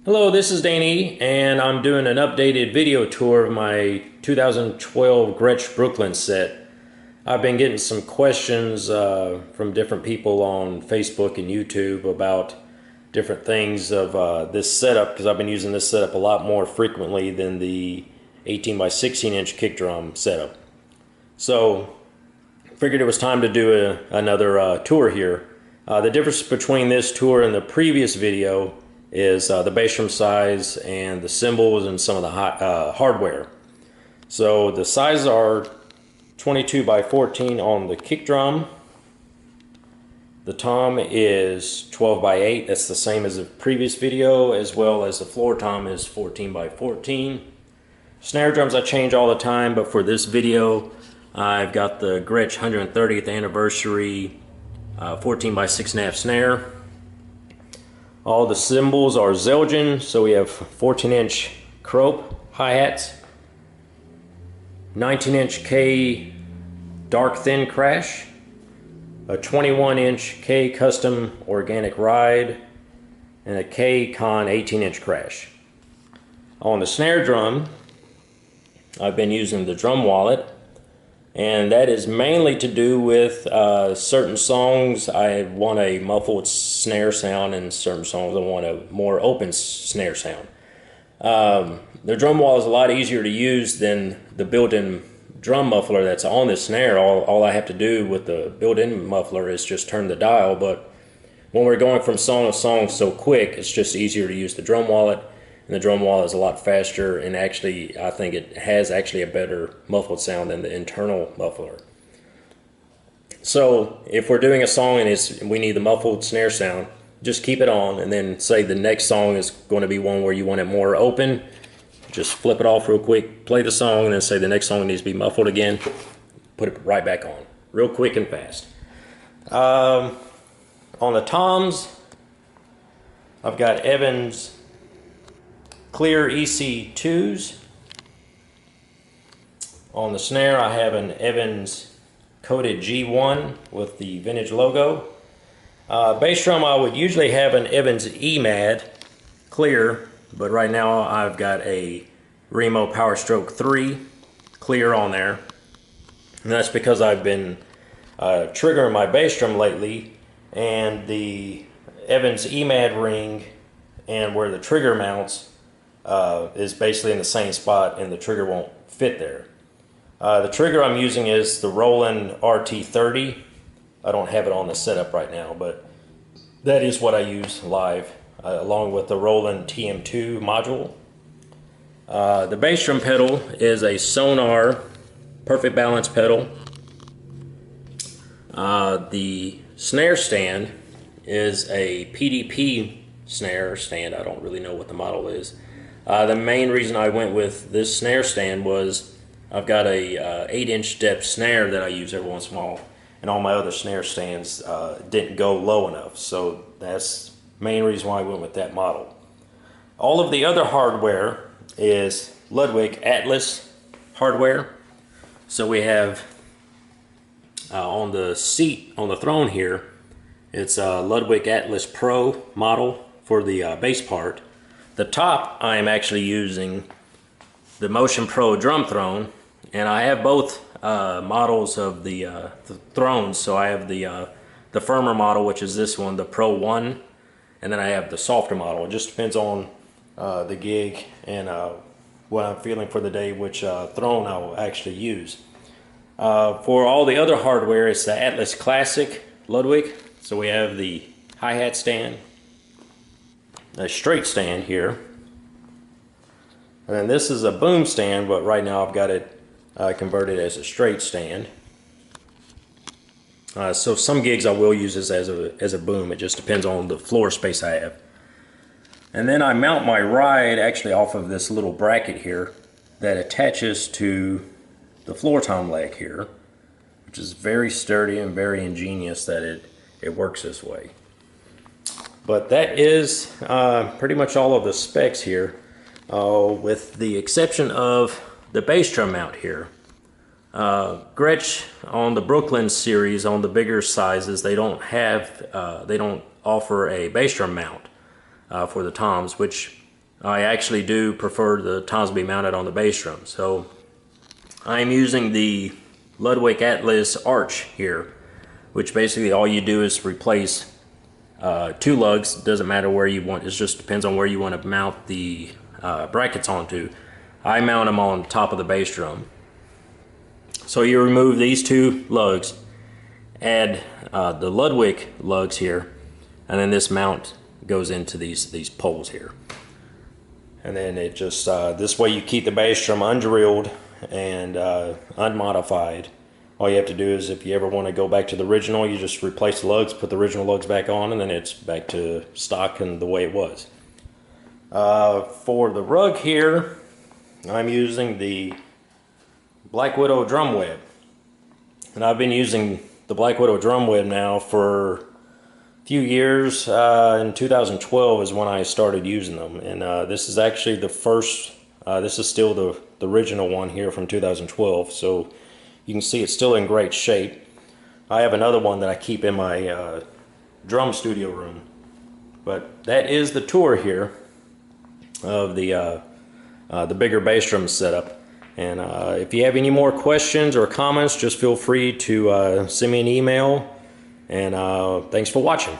Hello, this is Danny, and I'm doing an updated video tour of my 2012 Gretsch Brooklyn set. I've been getting some questions from different people on Facebook and YouTube about different things of this setup, because I've been using this setup a lot more frequently than the 18 by 16 inch kick drum setup. So figured it was time to do another tour here. The difference between this tour and the previous video is the bass drum size and the cymbals and some of the hardware. So the sizes are 22 by 14 on the kick drum. The tom is 12 by 8. That's the same as the previous video, as well as the floor tom is 14 by 14. Snare drums I change all the time, but for this video I've got the Gretsch 130th anniversary 14 by 6.5 snare. All the cymbals are Zelgin, so we have 14-inch Crope hi-hats, 19-inch K dark thin crash, a 21-inch K custom organic ride, and a K Con 18-inch crash. On the snare drum, I've been using the drum wallet, and that is mainly to do with certain songs I want a muffled snare sound, and certain songs I want a more open snare sound. The drum wall is a lot easier to use than the built-in drum muffler that's on the snare. All I have to do with the built-in muffler is just turn the dial, but when we're going from song to song so quick, it's just easier to use the drum wallet. And the drum wallet is a lot faster, and actually I think it has actually a better muffled sound than the internal muffler. So if we're doing a song and we need the muffled snare sound, just keep it on, and then say the next song is going to be one where you want it more open. Just flip it off real quick, play the song, and then say the next song needs to be muffled again. Put it right back on, real quick and fast. On the toms, I've got Evans Clear EC2s. On the snare, I have an Evans coated G1 with the vintage logo. Bass drum, I would usually have an Evans EMAD clear, but right now I've got a Remo Power Stroke 3 clear on there. And that's because I've been triggering my bass drum lately, and the Evans EMAD ring and where the trigger mounts is basically in the same spot, and the trigger won't fit there. The trigger I'm using is the Roland RT30. I don't have it on the setup right now, but that is what I use live, along with the Roland TM2 module. The bass drum pedal is a Sonar Perfect Balance pedal. The snare stand is a PDP snare stand. I don't really know what the model is. The main reason I went with this snare stand was I've got a 8-inch depth snare that I use every once in a while, and all my other snare stands didn't go low enough, so that's the main reason why I went with that model. All of the other hardware is Ludwig Atlas hardware. So we have on the seat, on the throne here, it's a Ludwig Atlas Pro model for the bass part. The top, I am actually using the Motion Pro drum throne, and I have both models of the thrones. So I have the firmer model, which is this one, the Pro 1, and then I have the softer model. It just depends on the gig and what I'm feeling for the day, which throne I will actually use. For all the other hardware, it's the Atlas Classic Ludwig. So we have the hi-hat stand, a straight stand here, and then this is a boom stand, but right now I've got it converted as a straight stand. So some gigs I will use this as a boom. It just depends on the floor space I have. And then I mount my ride actually off of this little bracket here that attaches to the floor tom leg here, which is very sturdy and very ingenious that it works this way. But that is pretty much all of the specs here, with the exception of the bass drum mount here. Gretsch on the Brooklyn series, on the bigger sizes, they don't offer a bass drum mount for the toms, which I actually do prefer the toms to be mounted on the bass drum. So I'm using the Ludwig Atlas Arch here, which basically all you do is replace two lugs. Doesn't matter where you want, it just depends on where you want to mount the brackets onto. I mount them on top of the bass drum. So you remove these two lugs, add the Ludwig lugs here, and then this mount goes into these poles here. And then it just, this way you keep the bass drum undrilled and unmodified. All you have to do is, if you ever want to go back to the original, you just replace the lugs, put the original lugs back on, and then it's back to stock and the way it was. For the rug here, I'm using the Black Widow drum web. And I've been using the Black Widow drum web now for a few years. In 2012 is when I started using them. And this is actually the first, this is still the original one here from 2012. So you can see it's still in great shape. I have another one that I keep in my drum studio room. But that is the tour here of the bigger bass drum setup. And if you have any more questions or comments, just feel free to send me an email. And thanks for watching.